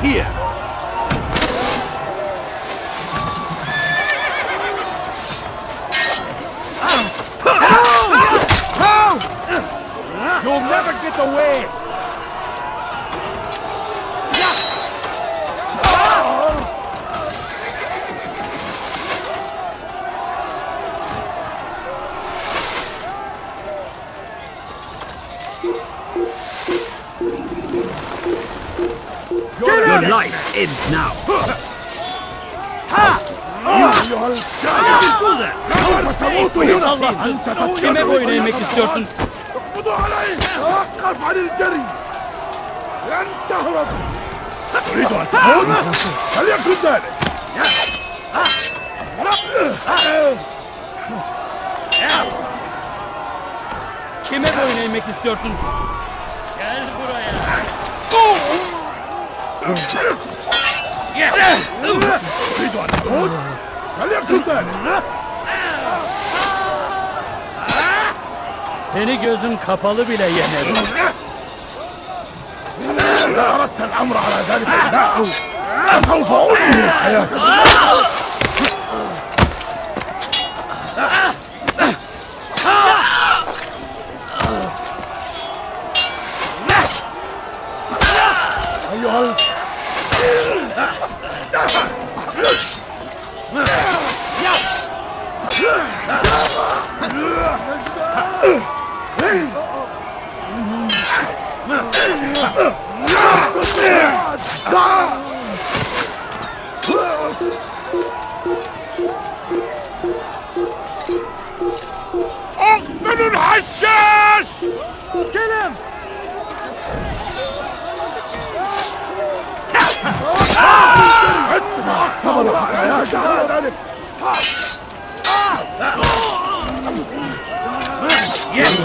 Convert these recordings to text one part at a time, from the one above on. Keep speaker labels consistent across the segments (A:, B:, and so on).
A: here. You'll never get away. Your life ends now.
B: Kime boyun eğmek istiyorsun?
A: توقف عن الجري لن تهرب تريد أن تموت فليكن ذلك
B: Kime boyun eğmek istiyorsun? Gel buraya.
A: تريد أن تموت فليكن ذلك
B: Seni gözün kapalı bile yenerim.
A: إذا أردت الأمر على ذلك فسوف أنهي حياتك أيها أقبل الحشاش كلم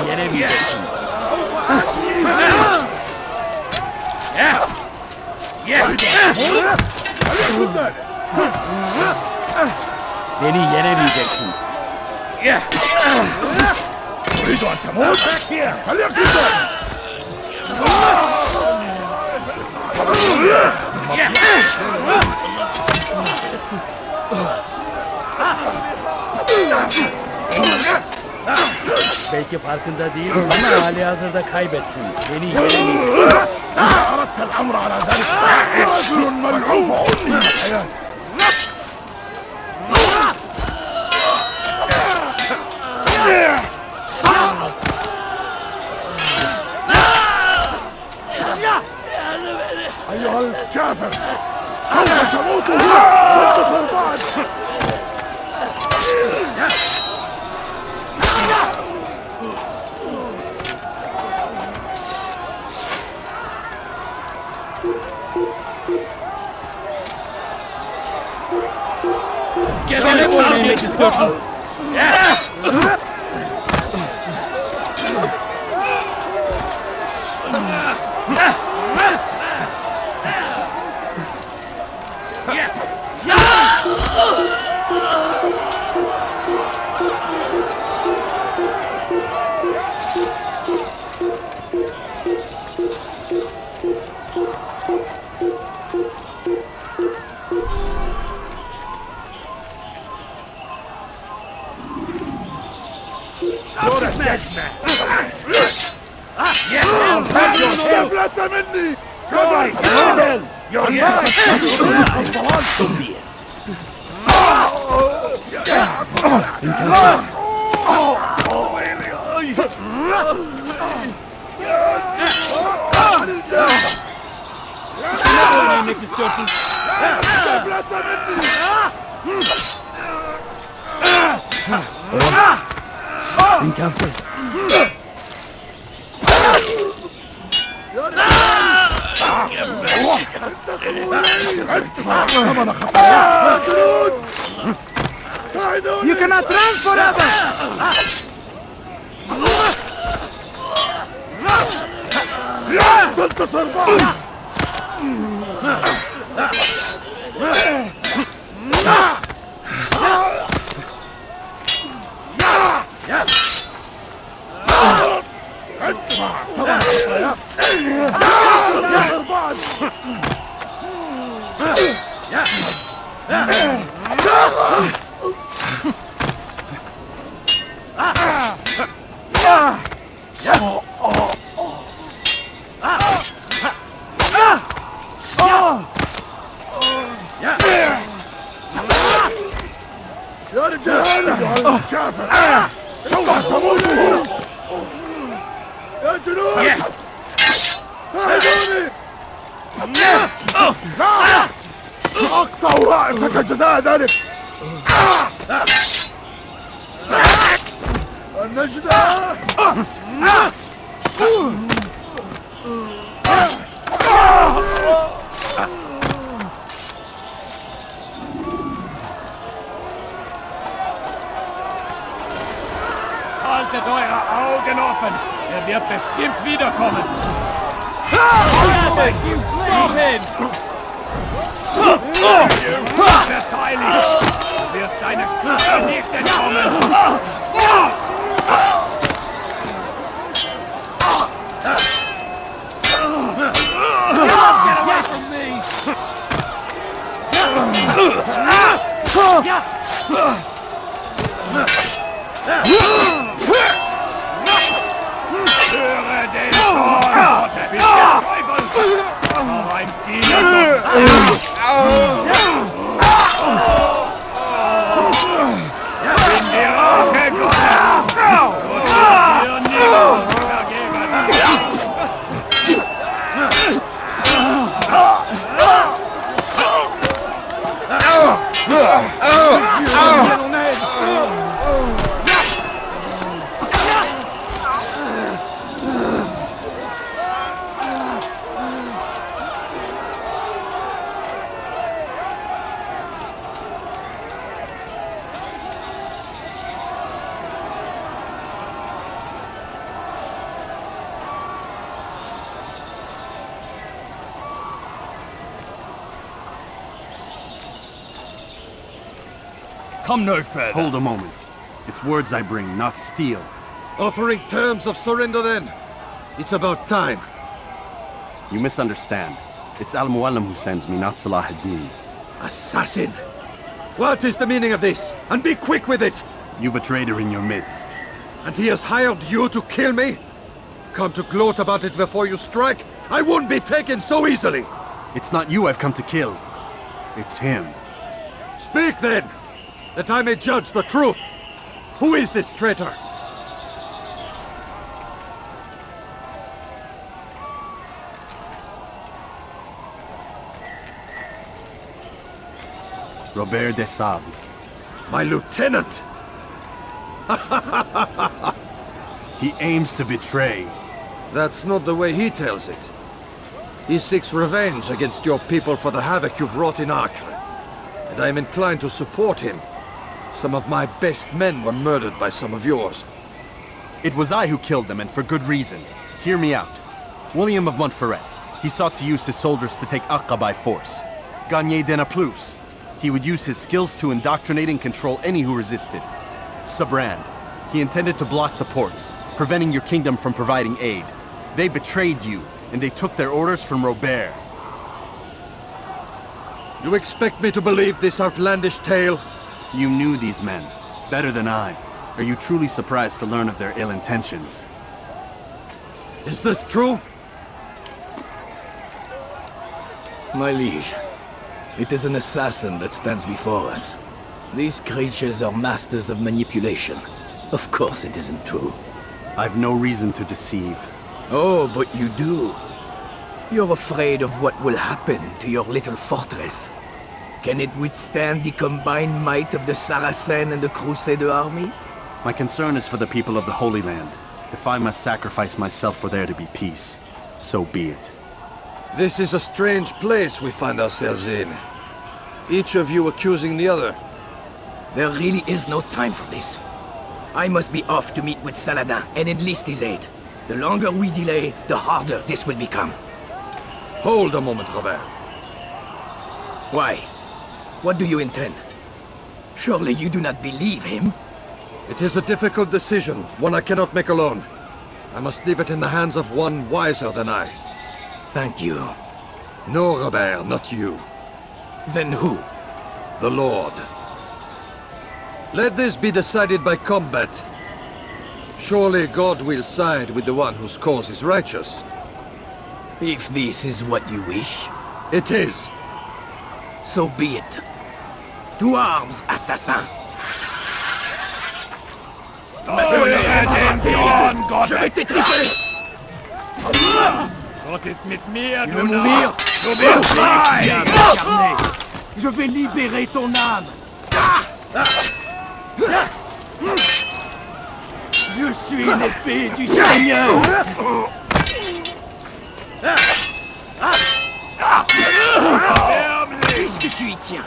B: Yenemeyeceksin. Beni yenemeyeceksin.
A: تريد أن تموت؟ فليكن ذلك
B: Belki farkında değil ama halihazırda kaybettin. Beni yenemeyeceksin.
A: إذا أردت الأمر على ذلك رجل ملعوب أنهي الحياة أيها الكافر سوف تموت هنا وانتصر بعد
B: Kime boyun eğmek istiyorsun?
A: افلت مني
B: Yemek istiyorsun. İmkansız.
A: You cannot run forever! يا رجال يا كافر سوف تموتون يا جنود ساعدوني اقطع رأسك جزاء ذلك النجدة
B: Haltet eure Augen offen! Er wird bestimmt wiederkommen! Stoppen! Verteidigt! Er wird deine Küche nicht entkommen! Get away from me! Höre den Ton! Bis der Teufel! Noch ein Diener! In die Rache, Gott! Oder dir niemand vergeben!
C: Come no further. Hold a moment. It's words I bring, not steel.
D: Offering terms of surrender then. It's about time.
C: You misunderstand. It's Al-Mualim who sends me, not Salah ad-Din.
D: Assassin! What is the meaning of this? And be quick with it!
C: You've a traitor in your midst.
D: And he has hired you to kill me? Come to gloat about it before you strike? I won't be taken so easily!
C: It's not you I've come to kill. It's him.
D: Speak then! That I may judge the truth! Who is this traitor?
C: Robert de Sable.
D: My lieutenant!
C: He aims to betray.
D: That's not the way he tells it. He seeks revenge against your people for the havoc you've wrought in Acre. And I am inclined to support him. Some of my best men were murdered by some of yours.
C: It was I who killed them, and for good reason. Hear me out. William of Montferrat. He sought to use his soldiers to take Acre by force. Gagné de Naplouse. He would use his skills to indoctrinate and control any who resisted. Sabrand. He intended to block the ports, preventing your kingdom from providing aid. They betrayed you, and they took their orders from Robert.
D: You expect me to believe this outlandish tale?
C: You knew these men, better than I. Are you truly surprised to learn of their ill intentions?
D: Is this true?
E: My liege, it is an assassin that stands before us. These creatures are masters of manipulation. Of course it isn't true.
C: I've no reason to deceive.
E: Oh, but you do. You're afraid of what will happen to your little fortress. Can it withstand the combined might of the Saracen and the Crusader army?
C: My concern is for the people of the Holy Land. If I must sacrifice myself for there to be peace, so be it.
D: This is a strange place we find ourselves in. Each of you accusing the other.
E: There really is no time for this. I must be off to meet with Saladin and enlist his aid. The longer we delay, the harder this will become.
D: Hold a moment, Robert.
E: Why? What do you intend? Surely you do not believe him?
D: It is a difficult decision, one I cannot make alone. I must leave it in the hands of one wiser than I.
E: Thank you.
D: No, Robert, not you.
E: Then who?
D: The Lord. Let this be decided by combat. Surely God will side with the one whose cause is righteous.
E: If this is what you wish,
D: It is.
E: so be it. To arms, assassin!
B: Gott!
E: Je vais t'étriper!
B: Was ist mit mir,
E: Tu
B: du
E: veux mourir?
B: Du bist frei!
E: Diable incarné! Je vais libérer ton âme! Je suis l'épée du Seigneur! Puisque tu y tiens,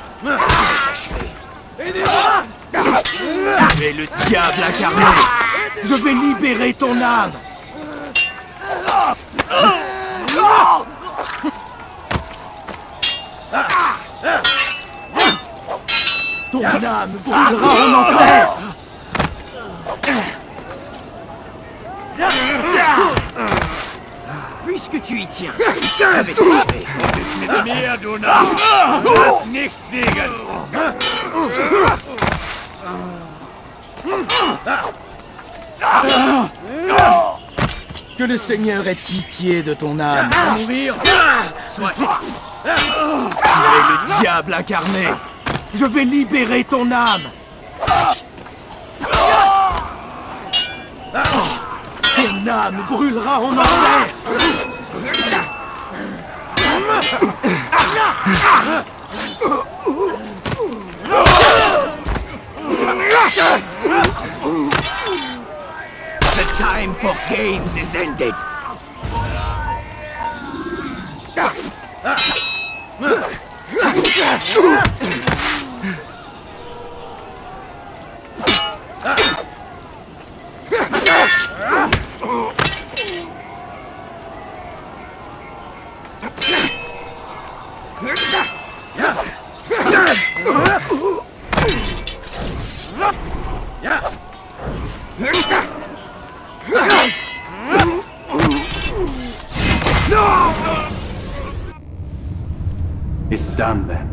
E: tu es le diable incarné! Je vais libérer ton âme! Ton âme brûlera en enfer! Puisque tu y tiens, je vais te tuer.
B: Mit mir, du Narr! Lass nicht liegen!
E: Que le Seigneur ait pitié de ton âme. À mourir. Soit. Tu es le diable incarné. Je vais libérer ton âme. Ton âme brûlera en enfer. The time for games is ended.
C: It's done then.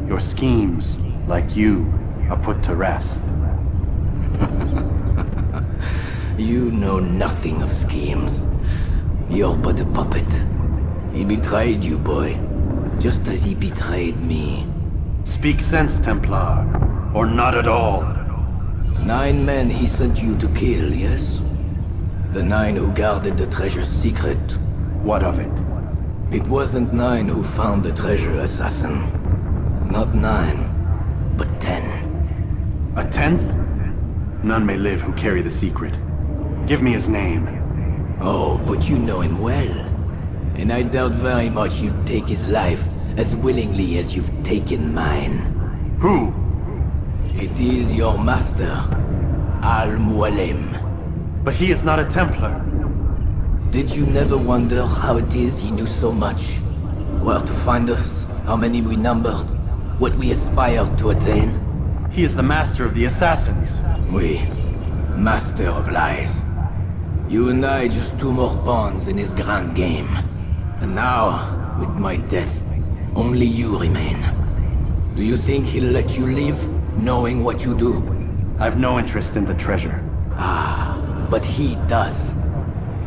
C: Your schemes, like you, are put to rest.
E: You know nothing of schemes. You're but a puppet. He betrayed you, boy. Just as he betrayed me.
C: Speak sense, Templar. Or not at all.
E: 9 men he sent you to kill, yes? The 9 who guarded the treasure's secret.
C: What of it?
E: It wasn't 9 who found the treasure, assassin. Not 9, but 10.
C: A 10th? None may live who carry the secret. Give me his name.
E: Oh, but you know him well. And I doubt very much you'd take his life as willingly as you've taken mine.
C: Who?
E: It is your master, Al-Mualim.
C: But he is not a Templar.
E: Did you never wonder how it is he knew so much? Where to find us, how many we numbered, what we aspired to attain?
C: He is the master of the assassins.
E: We, master of lies. You and I just 2 more pawns in his grand game. And now, with my death, only you remain. Do you think he'll let you live, knowing what you do?
C: I've no interest in the treasure.
E: But he does.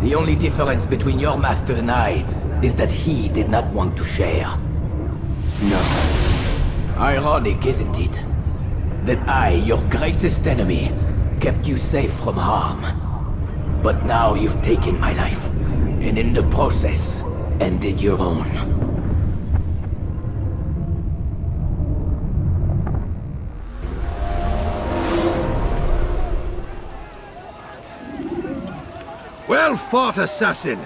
E: The only difference between your master and I is that he did not want to share.
C: No.
E: Ironic, isn't it? That I, your greatest enemy, kept you safe from harm. But now you've taken my life, and in the process, ended your own.
D: Well fought, assassin!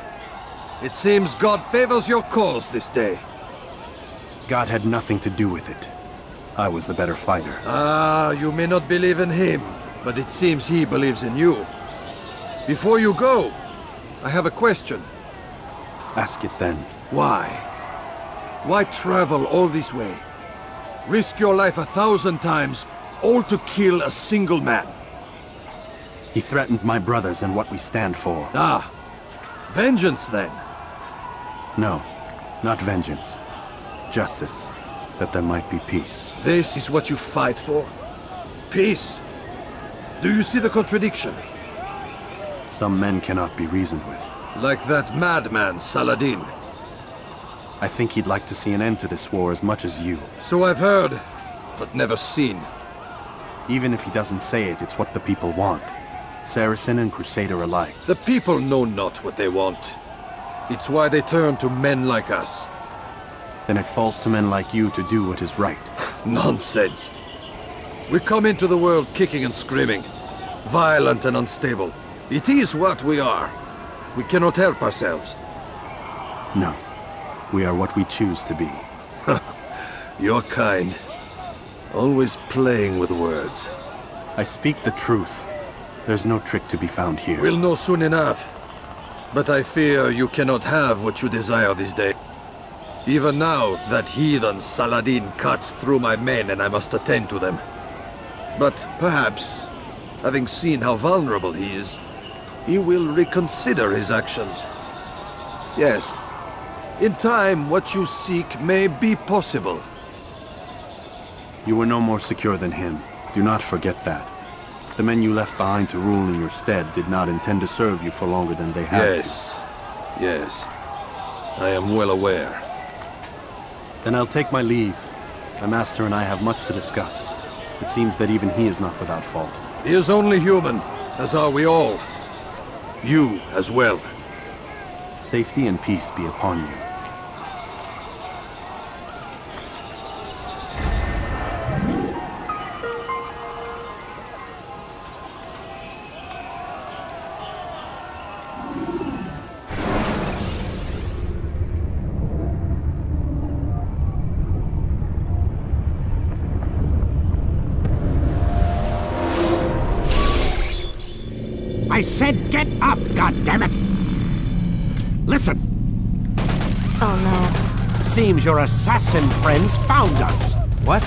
D: It seems God favors your cause this day.
C: God had nothing to do with it. I was the better fighter.
D: Ah, you may not believe in him, but it seems he believes in you. Before you go, I have a question.
C: Ask it then.
D: Why? Why travel all this way? Risk your life 1,000 times, all to kill a single man.
C: He threatened my brothers and what we stand for.
D: Ah, vengeance then.
C: No, not vengeance. Justice. that there might be peace.
D: This is what you fight for? Peace? Do you see the contradiction?
C: Some men cannot be reasoned with.
D: Like that madman, Saladin.
C: I think he'd like to see an end to this war as much as you.
D: So I've heard, but never seen.
C: Even if he doesn't say it, it's what the people want. Saracen and Crusader alike.
D: The people know not what they want. It's why they turn to men like us.
C: Then it falls to men like you to do what is right.
D: Nonsense. We come into the world kicking and screaming, violent and unstable. It is what we are. We cannot help ourselves.
C: No. We are what we choose to be.
D: You're kind. Always playing with words.
C: I speak the truth. There's no trick to be found here.
D: We'll know soon enough. But I fear you cannot have what you desire this day. Even now, that heathen Saladin cuts through my men and I must attend to them. But perhaps, having seen how vulnerable he is, he will reconsider his actions. Yes, in time, what you seek may be possible.
C: You were no more secure than him. Do not forget that. The men you left behind to rule in your stead did not intend to serve you for longer than they had
D: Yes, yes. I am well aware.
C: Then I'll take my leave. My master and I have much to discuss. It seems that even he is not without fault.
D: He is only human, as are we all. You as well.
C: Safety and peace be upon you.
B: I said get up, goddammit! Listen!
F: Oh no.
B: Seems your assassin friends found us.
G: What?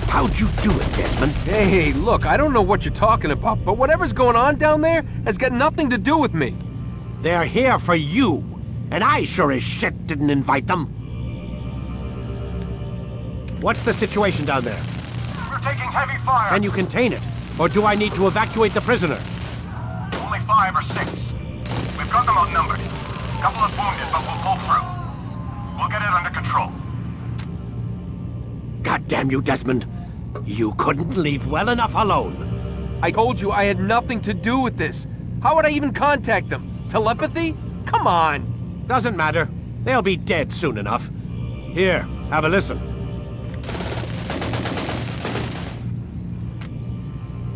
B: How'd you do it, Desmond?
G: Hey, look, I don't know what you're talking about, but whatever's going on down there has got nothing to do with me.
B: They're here for you, and I sure as shit didn't invite them. What's the situation down there?
H: We're taking heavy fire.
B: Can you contain it? Or do I need to evacuate the prisoner?
H: Only 5 or 6. We've got them outnumbered. Couple of wounded, but we'll pull through. We'll get it under control.
B: God damn you, Desmond. You couldn't leave well enough alone.
G: I told you I had nothing to do with this. How would I even contact them? Telepathy? Come on.
B: Doesn't matter. They'll be dead soon enough. Here, have a listen.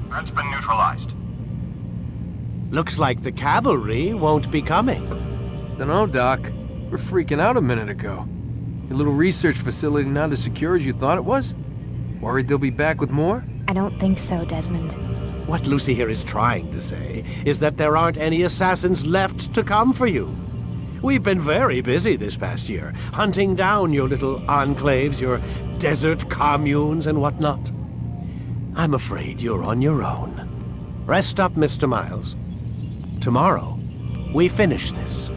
H: Threat's been neutralized.
B: Looks like the cavalry won't be coming.
G: Dunno, Doc. We're freaking out a minute ago. Your little research facility not as secure as you thought it was? Worried they'll be back with more?
F: I don't think so, Desmond.
B: What Lucy here is trying to say is that there aren't any assassins left to come for you. We've been very busy this past year, hunting down your little enclaves, your desert communes and whatnot. I'm afraid you're on your own. Rest up, Mr. Miles. Tomorrow, we finish this.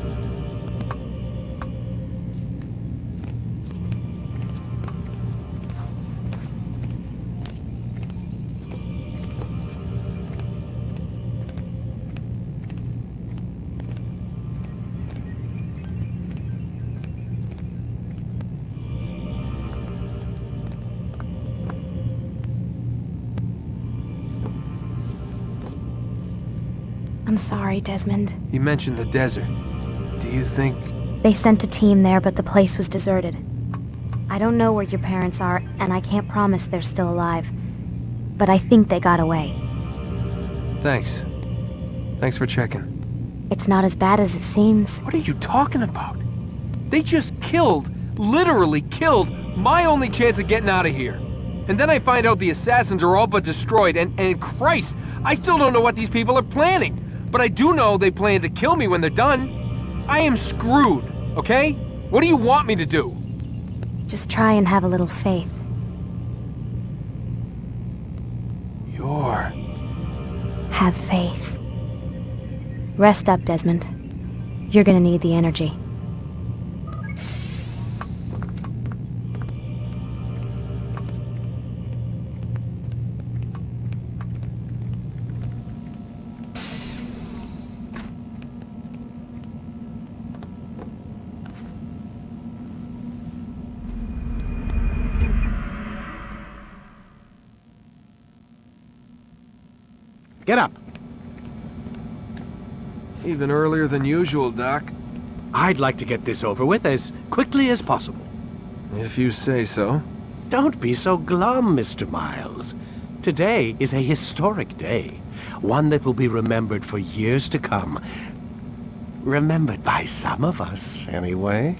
F: I'm sorry, Desmond.
G: You mentioned the desert. Do you think...
F: They sent a team there, but the place was deserted. I don't know where your parents are, and I can't promise they're still alive. But I think they got away.
G: Thanks. Thanks for checking.
F: It's not as bad as it seems.
G: What are you talking about? They just killed, literally killed, my only chance of getting out of here. And then I find out the assassins are all but destroyed, and Christ, I still don't know what these people are planning. But I do know they plan to kill me when they're done. I am screwed, okay? What do you want me to do?
F: Just try and have a little faith.
G: You're...
F: Have faith. Rest up, Desmond. You're gonna need the energy.
B: Get up.
G: Even earlier than usual, Doc.
B: I'd like to get this over with as quickly as possible.
G: If you say so.
B: Don't be so glum, Mr. Miles. Today is a historic day. One that will be remembered for years to come. Remembered by some of us, anyway.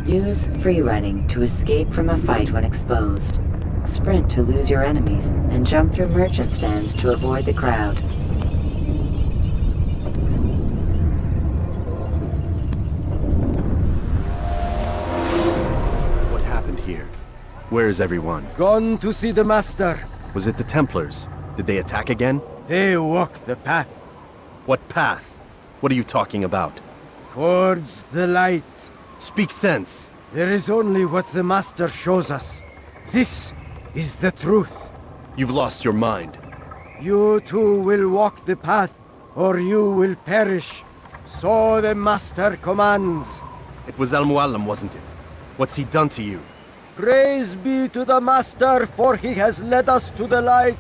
I: Use free running to escape from a fight when exposed. Sprint to lose your enemies, and jump through merchant stands to avoid the crowd.
C: What happened here? Where is everyone?
J: Gone to see the Master.
C: Was it the Templars? Did they attack again?
J: They walk the path
C: What path? What are you talking about?
J: towards the light.
C: Speak sense.
J: There is only what the Master shows us. This is the truth.
C: You've lost your mind.
J: You too will walk the path, or you will perish. So the Master commands.
C: It was Al-Mualim, wasn't it? What's he done to you?
J: Praise be to the Master, for he has led us to the light.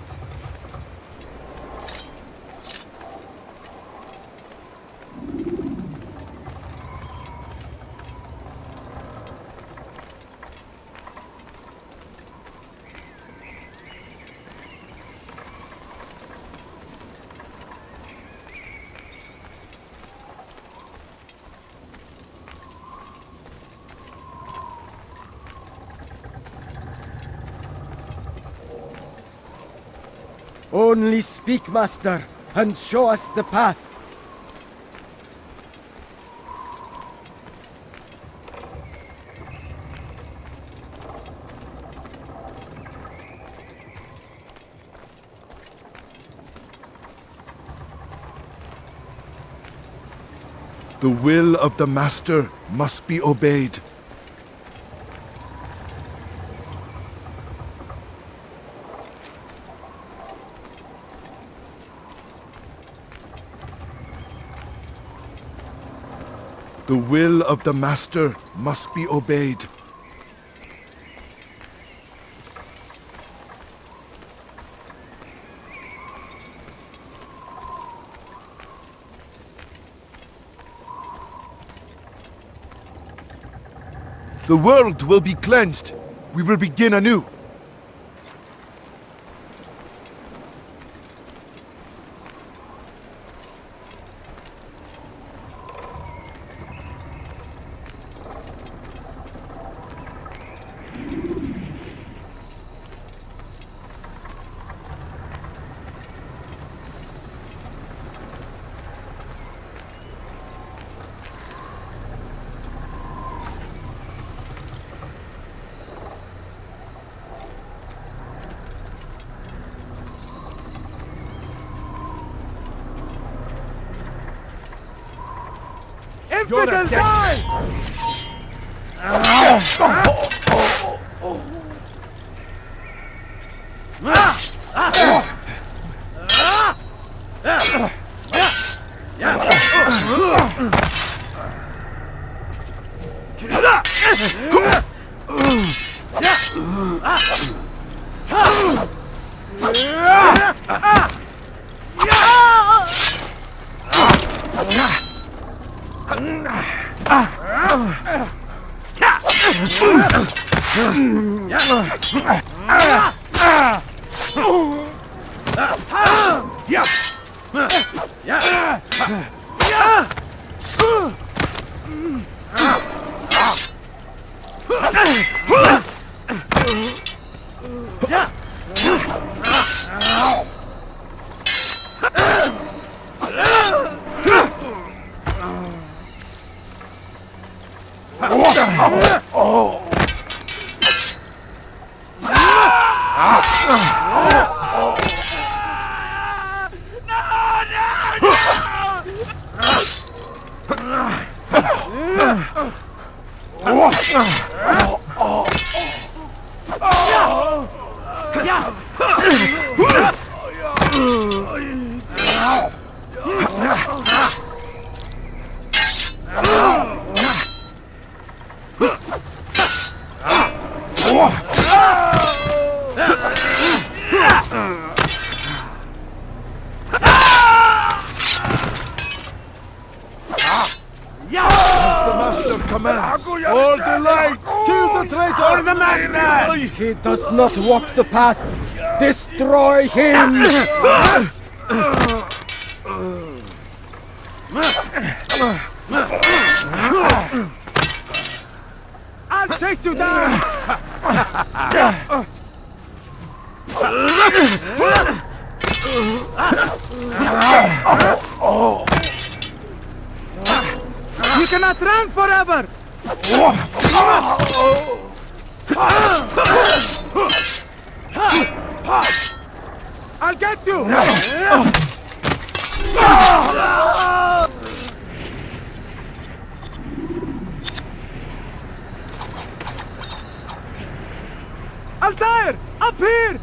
J: Only speak, Master, and show us the path.
A: The will of the Master must be obeyed. The will of the Master must be obeyed. The world will be cleansed. We will begin anew. You're a die!
B: Master!
J: He does not walk the path. Destroy him! I'll chase you down! You cannot run forever! I'll get you! Altair! Up here!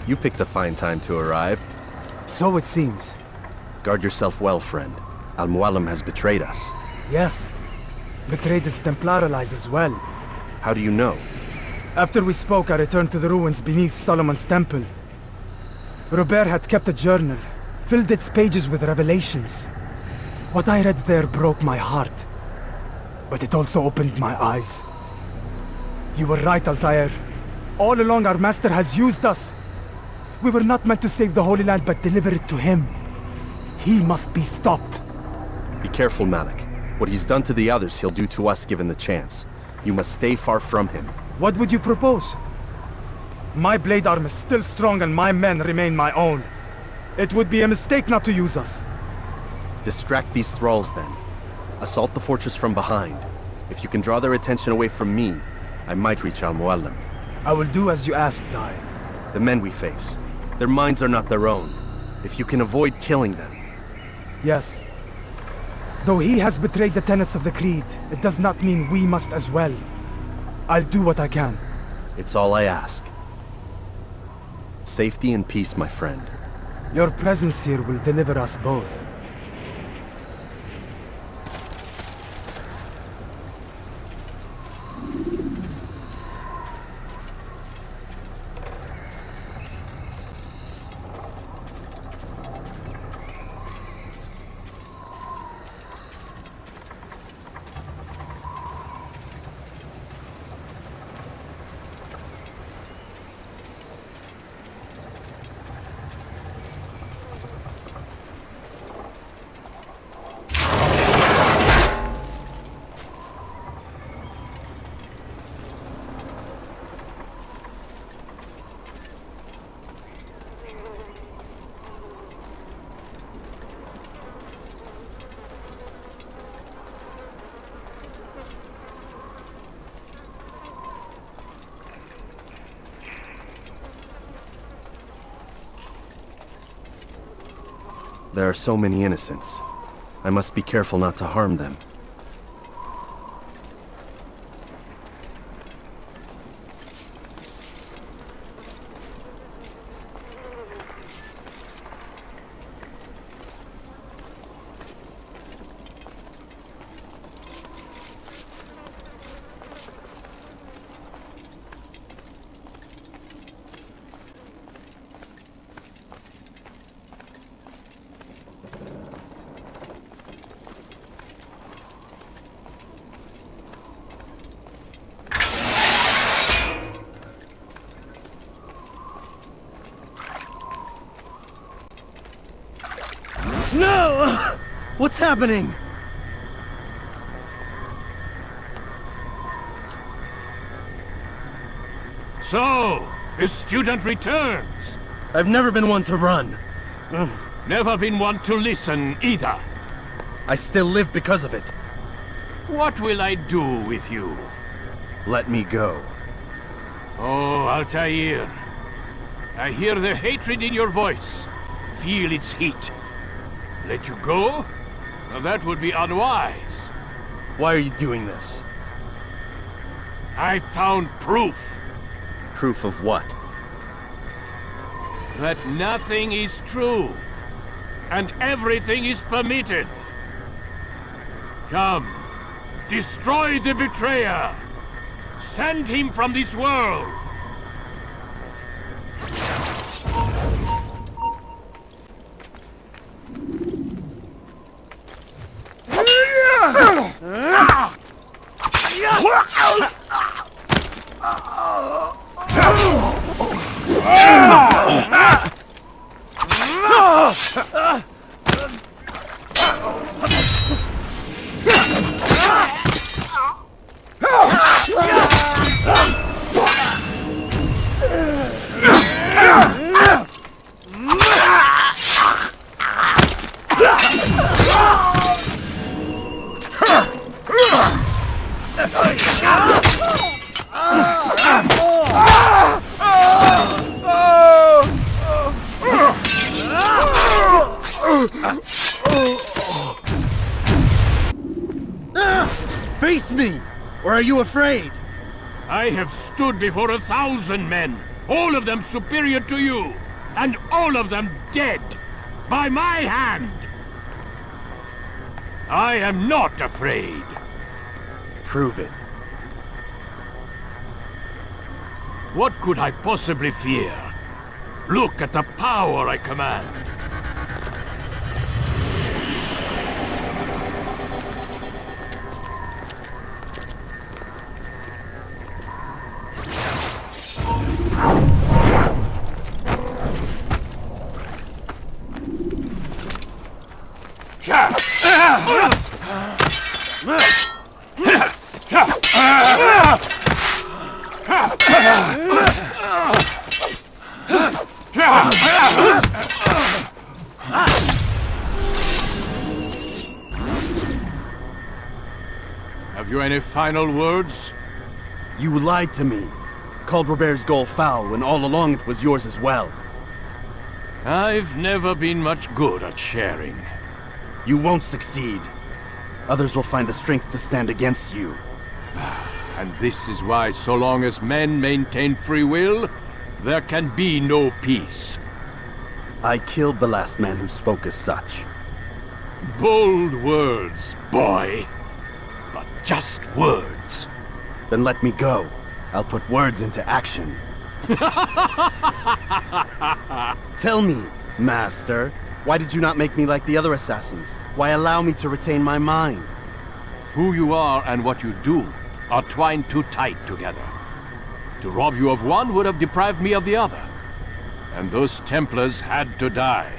C: You picked a fine time to arrive.
J: So it seems.
C: Guard yourself well, friend. Al-Mualim has betrayed us.
J: Yes. Betrayed his Templar allies as well.
C: How do you know?
J: After we spoke, I returned to the ruins beneath Solomon's temple. Robert had kept a journal, filled its pages with revelations. What I read there broke my heart. But it also opened my eyes. You were right, Altair. All along our master has used us. We were not meant to save the Holy Land, but deliver it to him. He must be stopped.
C: Be careful, Malik. What he's done to the others, he'll do to us given the chance. You must stay far from him.
J: What would you propose? My blade arm is still strong and my men remain my own. It would be a mistake not to use us.
C: Distract these thralls, then. Assault the fortress from behind. If you can draw their attention away from me, I might reach Al-Mualim.
J: I will do as you ask, Dai.
C: The men we face, their minds are not their own. If you can avoid killing them.
J: Yes. Though he has betrayed the tenets of the Creed, it does not mean we must as well. I'll do what I can.
C: It's all I ask. Safety and peace, my friend.
J: Your presence here will deliver us both.
C: There are so many innocents. I must be careful not to harm them.
B: No! What's happening?
A: So, the student returns.
B: I've never been one to run.
A: Never been one to listen either.
B: I still live because of it.
A: What will I do with you?
C: Let me go.
A: Oh, Altair. I hear the hatred in your voice. Feel its heat. Let you go? Now that would be unwise.
B: Why are you doing this?
A: I found proof.
C: Proof of what?
A: That nothing is true. And everything is permitted. Come. Destroy the betrayer. Send him from this world.
C: Face me! Or are you afraid?
A: I have stood before 1,000 men, all of them superior to you, and all of them dead, by my hand. I am not afraid.
C: Prove it.
A: What could I possibly fear? Look at the power I command. Have you any final words?
C: You lied to me. Called Robert's goal foul when all along it was yours as well.
A: I've never been much good at sharing.
C: You won't succeed. Others will find the strength to stand against you.
A: And this is why, so long as men maintain free will, there can be no peace.
C: I killed the last man who spoke as such.
A: Bold words, boy. But just words.
C: Then let me go. I'll put words into action. Tell me, Master, why did you not make me like the other assassins? Why allow me to retain my mind?
A: Who you are and what you do are twined too tight together. To rob you of one would have deprived me of the other. And those Templars had to die.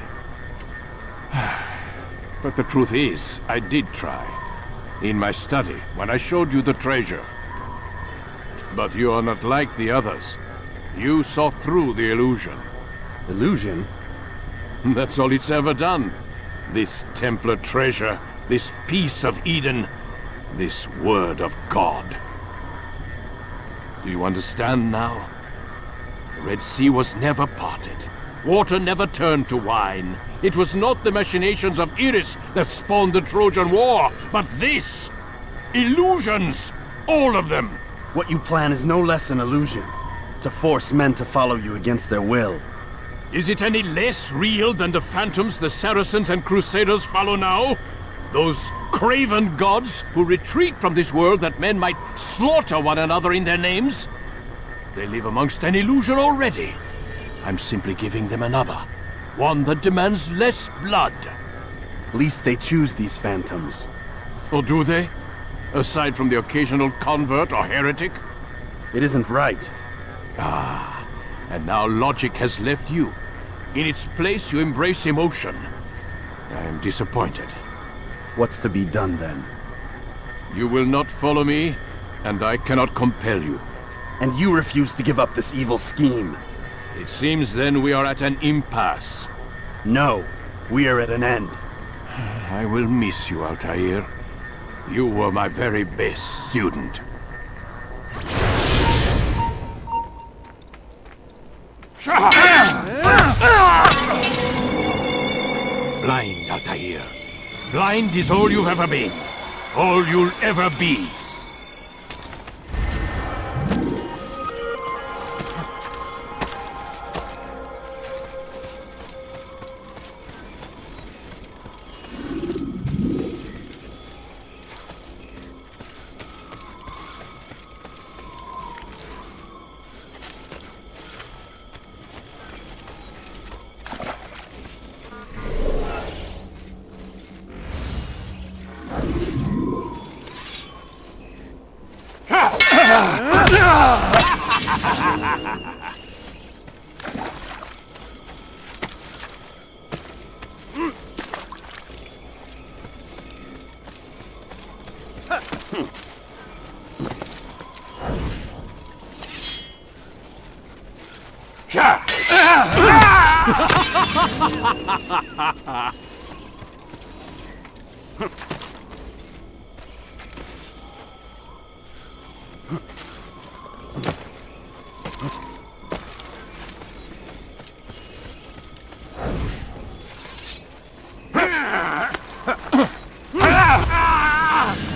A: But the truth is, I did try. In my study, when I showed you the treasure. But you are not like the others. You saw through the illusion.
C: Illusion?
A: That's all it's ever done. This Templar treasure, this piece of Eden, this word of God. Do you understand now? The Red Sea was never parted. Water never turned to wine. It was not the machinations of Iris that spawned the Trojan War, but this! Illusions! All of them!
C: What you plan is no less an illusion. To force men to follow you against their will.
A: Is it any less real than the phantoms the Saracens and Crusaders follow now? Those craven gods who retreat from this world that men might slaughter one another in their names? They live amongst an illusion already. I'm simply giving them another. One that demands less blood.
C: Least they choose these phantoms.
A: Or do they? Aside from the occasional convert or heretic?
C: It isn't right.
A: Ah, and now logic has left you. In its place, you embrace emotion. I am disappointed.
C: What's to be done then?
A: You will not follow me, and I cannot compel you.
C: And you refuse to give up this evil scheme.
A: It seems then we are at an impasse.
C: No, we are at an end.
A: I will miss you, Altair. You were my very best student. Blind, Altair. Blind is all you've ever been. All you'll ever be.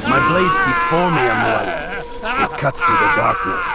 C: My blade sees for me, Amuel. It cuts through the darkness.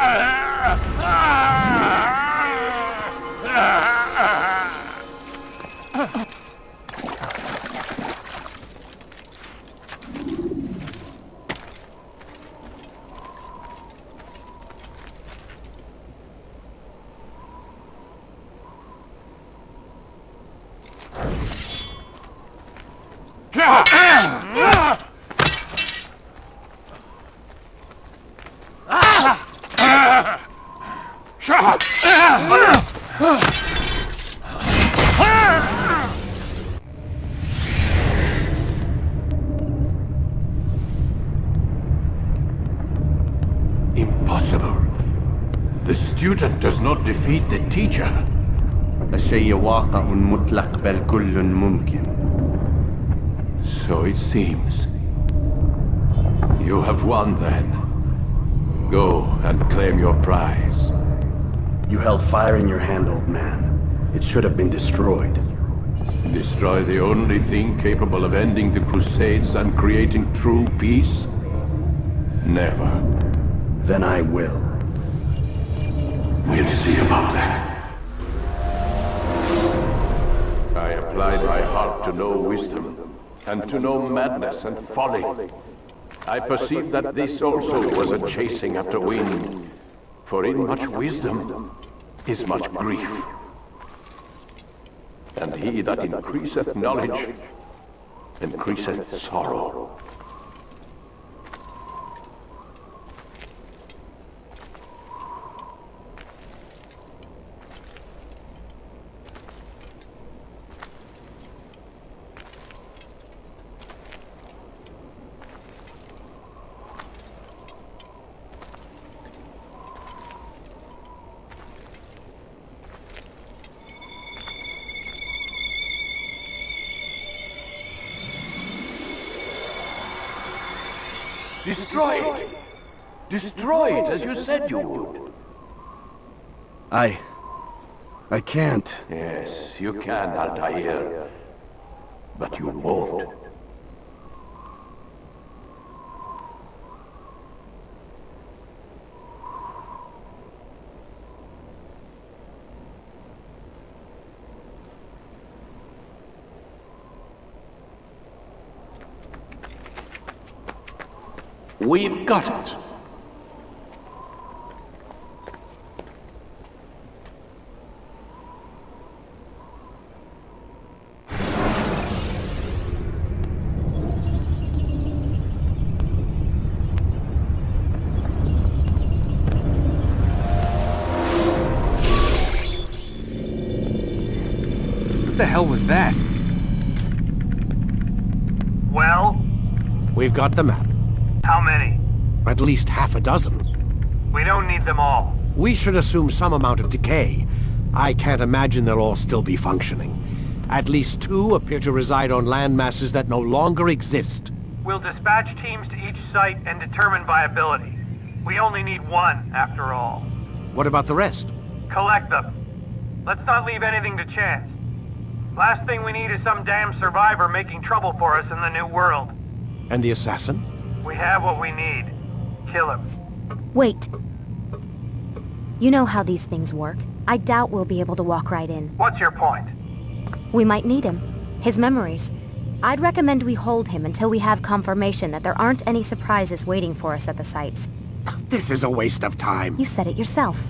A: Impossible. The student does not defeat the teacher.
C: الشيء واقع مطلق بل كل ممكن.
A: So it seems. You have won then. Go and claim your prize.
C: You held fire in your hand, old man. It should have been destroyed.
A: Destroy the only thing capable of ending the Crusades and creating true peace? Never.
C: Then I will.
A: We'll see about that. I applied my heart to know wisdom, and to know madness and folly. I perceived that this also was a chasing after wind, for in much wisdom is much grief. And he that increaseth knowledge increaseth sorrow. Destroy it! Destroy it, as you said you would.
C: I can't.
A: Yes, you can, Altair. But you won't. We've got it.
G: What the hell was that?
B: Well? We've got the map.
H: How many?
B: At least half a dozen.
H: We don't need them all.
B: We should assume some amount of decay. I can't imagine they'll all still be functioning. At least 2 appear to reside on land masses that no longer exist.
H: We'll dispatch teams to each site and determine viability. We only need 1, after all.
B: What about the rest?
H: Collect them. Let's not leave anything to chance. Last thing we need is some damn survivor making trouble for us in the New World.
B: And the assassin?
H: We have what we need. Kill him.
F: Wait. You know how these things work. I doubt we'll be able to walk right in.
H: What's your point?
F: We might need him. His memories. I'd recommend we hold him until we have confirmation that there aren't any surprises waiting for us at the sites.
B: This is a waste of time.
F: You said it yourself.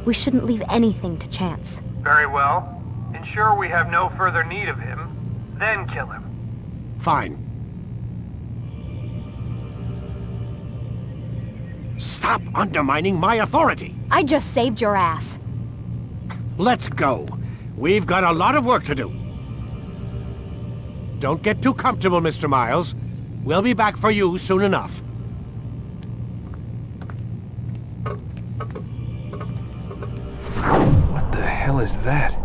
F: We shouldn't leave anything to chance.
H: Very well. Ensure we have no further need of him, then kill him.
B: Fine. Stop! Stop undermining my authority!
F: I just saved your ass.
B: Let's go. We've got a lot of work to do. Don't get too comfortable, Mr. Miles. We'll be back for you soon enough.
G: What the hell is that?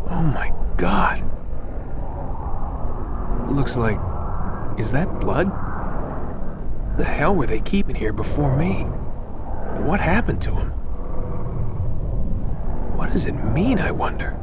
G: Oh my God. Looks like... Is that blood? The hell were they keeping here before me? What happened to him? What does it mean, I wonder?